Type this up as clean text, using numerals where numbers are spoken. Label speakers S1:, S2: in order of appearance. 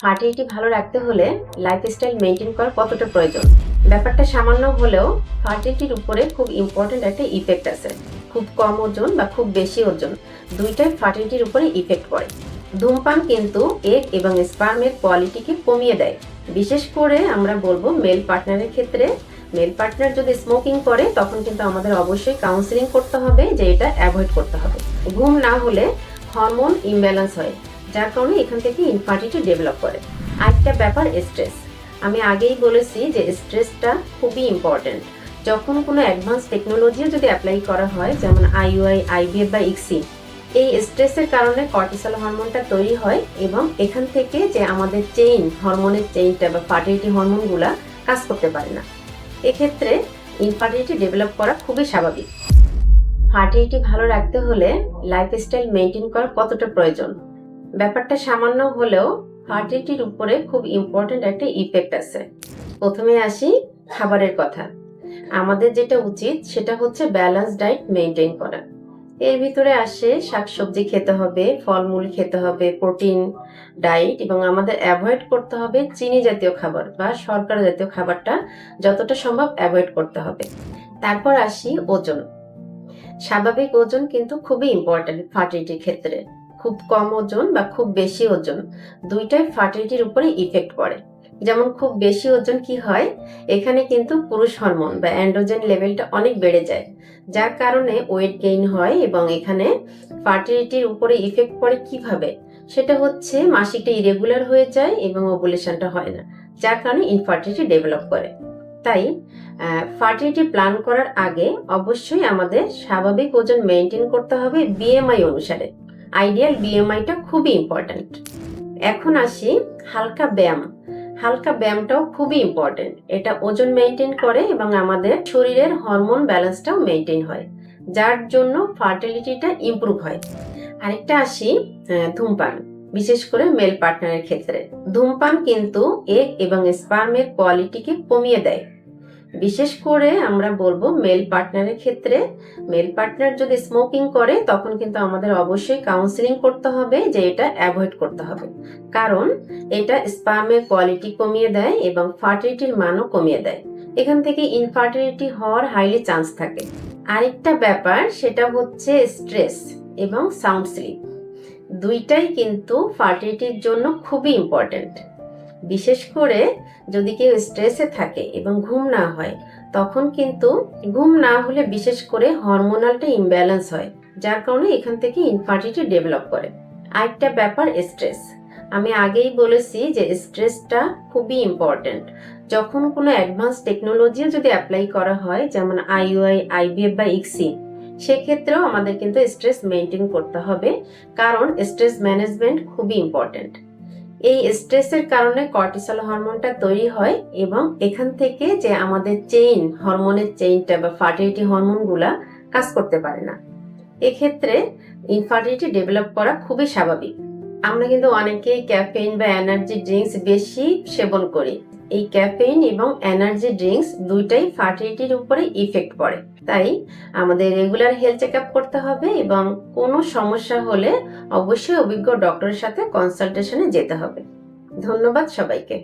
S1: Fertility ভালো রাখতে হলে লাইফস্টাইল মেনটেন করা কতটা প্রয়োজন। ব্যাপারটা সামান্য হলেও ফার্টিলিটির উপরে খুব ইম্পর্টেন্ট একটা ইফেক্ট আছে। খুব কম ওজন বা খুব বেশি ওজন দুইটাই ফার্টিলিটির উপরে ইফেক্ট পড়ে। ধূমপান কিন্তু এগ এবং স্পার্মের কোয়ালিটিকে কমিয়ে দেয়। বিশেষ করে আমরা বলবো মেল পার্টনারের ক্ষেত্রে। মেল পার্টনার যদি স্মোকিং করে তখন কিন্তু আমাদের অবশ্যই কাউন্সিলিং করতে হবে যে এটা অ্যাভয়েড করতে হবে। ঘুম না হলে হরমোন ইমব্যালেন্স হয়, যার কারণে এখান থেকে ইনফার্টিলিটি ডেভেলপ করে। আরেকটা ব্যাপার স্ট্রেস। আমি আগেই বলেছি যে স্ট্রেসটা খুবই ইম্পর্টেন্ট। যখন কোনো অ্যাডভান্স টেকনোলজিও যদি অ্যাপ্লাই করা হয়, যেমন আইইউআই, আইভিএফ বা ইক্সি, এই স্ট্রেসের কারণে কর্টিসল হরমোনটা তৈরি হয় এবং এখান থেকে যে আমাদের হরমোনের চেইনটা বা ফার্টিলিটি হরমোনগুলা কাজ করতে পারে না। এক্ষেত্রে ইনফার্টিলিটি ডেভেলপ করা খুবই স্বাভাবিক। ফার্টিলিটি ভালো রাখতে হলে লাইফস্টাইল মেনটেন করা কতটা প্রয়োজন। ব্যাপারটা সামান্য হলেও ফার্টিলিটির উপরে খুব ইম্পর্টেন্ট একটা ইফেক্ট আছে। প্রথমে আসি খাবারের কথা। আমাদের যেটা উচিত সেটা হচ্ছে ব্যালেন্স ডায়েট মেনটেন করা। এর ভিতরে আসে শাকসবজি খেতে হবে, ফলমূল খেতে হবে, প্রোটিন ডায়েট, এবং আমাদের অ্যাভয়েড করতে হবে চিনি জাতীয় খাবার বা শর্করা জাতীয় খাবারটা যতটা সম্ভব অ্যাভয়েড করতে হবে। তারপর আসি ওজন। স্বাভাবিক ওজন কিন্তু খুবই ইম্পর্টেন্ট ফার্টিলিটির ক্ষেত্রে। খুব কম ওজন বা খুব বেশি ওজন দুইটাই ফার্টিলিটির উপরে ইফেক্ট পড়ে। যেমন খুব বেশি ওজন কি হয়, এখানে কিন্তু পুরুষ হরমোন বা অ্যান্ড্রোজেন লেভেলটা অনেক বেড়ে যায়, যার কারণে ওয়েট গেইন হয় এবং এখানে ফার্টিলিটির উপরে ইফেক্ট পড়ে কিভাবে, সেটা হচ্ছে মাসিকটা ইরেগুলার হয়ে যায় এবং ওভুলেশনটা হয় না, যার কারণে ইনফার্টিলিটি ডেভেলপ করে। তাই ফার্টিলিটি প্ল্যান করার আগে অবশ্যই আমাদের স্বাভাবিক ওজন মেনটেন করতে হবে বিএমআই অনুসারে। আইডিয়াল বিএমআইটা খুবই ইম্পর্ট্যান্ট। এখন আসি হালকা ব্যায়াম। হালকা ব্যায়ামটাও খুবই ইম্পর্টেন্ট। এটা ওজন মেনটেন করে এবং আমাদের শরীরের হরমোন ব্যালেন্সটাও মেনটেন হয়, যার জন্য ফার্টিলিটিটা ইমপ্রুভ হয়। আরেকটা আসি ধূমপান, বিশেষ করে মেল পার্টনারের ক্ষেত্রে। ধূমপান কিন্তু এগ এবং স্পার্মের কোয়ালিটিকে কমিয়ে দেয়। বিশেষ করে আমরা বলবো মেল পার্টনারের ক্ষেত্রে। মেল পার্টনার যদি স্মোকিং করে তখন কিন্তু আমাদের অবশ্যই কাউন্সিলিং করতে হবে যে এটা অ্যাভয়েড করতে হবে, কারণ এটা স্পার্মের কোয়ালিটি কমিয়ে দেয় এবং ফার্টিলিটির মানও কমিয়ে দেয়। এখান থেকে ইনফার্টিলিটি হওয়ার হাইলি চান্স থাকে। আরেকটা ব্যাপার সেটা হচ্ছে স্ট্রেস এবং সাউন্ড স্লিপ। দুইটাই কিন্তু ফার্টিলিটির জন্য খুবই ইম্পর্টেন্ট। বিশেষ করে যদি কেউ স্ট্রেসে থাকে এবং ঘুম না হয়, তখন কিন্তু ঘুম না হলে বিশেষ করে হরমোনালটা ইমব্যালেন্স হয়, যার কারণে এখান থেকে ইনফার্টিলিটি ডেভেলপ করে। আরেকটা ব্যাপার স্ট্রেস। আমি আগেই বলেছি যে স্ট্রেসটা খুবই ইম্পর্টেন্ট। যখন কোনো অ্যাডভান্স টেকনোলজিও যদি অ্যাপ্লাই করা হয়, যেমন আইইউআই, আইভিএফ বা ইক্সি, সেক্ষেত্রেও আমাদের কিন্তু স্ট্রেস মেনটেন করতে হবে, কারণ স্ট্রেস ম্যানেজমেন্ট খুবই ইম্পর্টেন্ট। এই স্ট্রেসের কারণে কর্টিসল হরমোনটা তৈরি হয় এবং এখান থেকে যে আমাদের হরমোনের চেইনটা বা ফার্টিলিটি হরমোনগুলা কাজ করতে পারে না। এক্ষেত্রে ইনফার্টিলিটি ডেভেলপ করা খুবই স্বাভাবিক। আমরা কিন্তু অনেকেই ক্যাফেইন বা এনার্জি ড্রিঙ্কস বেশি সেবন করি। এই ক্যাফেইন এবং এনার্জি ড্রিঙ্কস দুইটাই ফার্টিলিটির উপরে ইফেক্ট পড়ে। তাই আমাদের রেগুলার হেলথ চেক আপ করতে হবে এবং কোনো সমস্যা হলে অবশ্যই অভিজ্ঞ ডক্টরের সাথে কনসালটেশনে যেতে হবে। ধন্যবাদ সবাইকে।